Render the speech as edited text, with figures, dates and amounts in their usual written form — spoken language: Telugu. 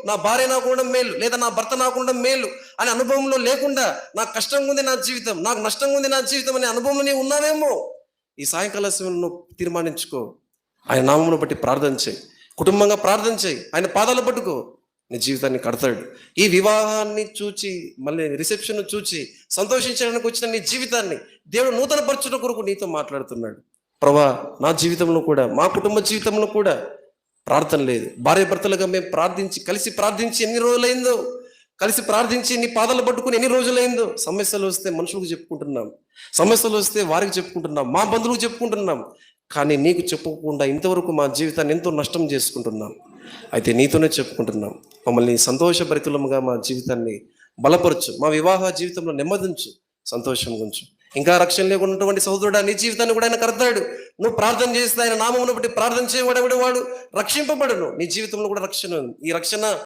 నా భార్య నాకు ఉండడం మేలు, లేదా నా భర్త నాకు ఉండడం మేలు అనే అనుభవంలో లేకుండా, నాకు కష్టంగా ఉంది నా జీవితం, నాకు నష్టంగా ఉంది నా జీవితం అనే అనుభవంలో నీవు ఉన్నావేమో. ఈ సాయంకాల సమయంలో తీర్మానించుకో. ఆయన నామమును బట్టి ప్రార్థన చేయి, కుటుంబంగా ప్రార్థన చేయి, ఆయన పాదాలు పట్టుకో. నీ జీవితాన్ని కడతాడు. ఈ వివాహాన్ని చూచి, మళ్ళీ రిసెప్షన్ చూచి సంతోషించడానికి వచ్చిన నీ జీవితాన్ని దేవుడు నూతన పరచుట కొరకు నీతో మాట్లాడుతున్నాడు. ప్రభా, నా జీవితంలో కూడా, మా కుటుంబ జీవితంలో కూడా ప్రార్థన లేదు. భార్య భర్తలుగా మేము కలిసి ప్రార్థించి ఎన్ని రోజులైందో, కలిసి ప్రార్థించి నీ పాదాలు పట్టుకుని ఎన్ని రోజులైందో. సమస్యలు వస్తే మనుషులకు చెప్పుకుంటున్నాం, సమస్యలు వస్తే వారికి చెప్పుకుంటున్నాం, మా బంధువులకు చెప్పుకుంటున్నాం. కానీ నీకు చెప్పుకోకుండా ఇంతవరకు మా జీవితాన్ని ఎంతో నష్టం చేసుకుంటున్నాం. అయితే నీతోనే చెప్పుకుంటున్నాం. మమ్మల్ని సంతోషభరితులముగా మా జీవితాన్ని బలపరచు, మా వివాహ జీవితంలో నెమ్మదించు, సంతోషం గుంచు. ఇంకా రక్షణ లేకున్నటువంటి సహోదరుడా, నీ జీవితాన్ని కూడా ఆయన కడతాడు. నువ్వు ప్రార్థన చేస్తే, ఆయన నామమును బట్టి ప్రార్థన చేయబడేవాడు వాడు రక్షింపబడును. నీ జీవితంలో కూడా రక్షణ ఉంది. ఈ రక్షణ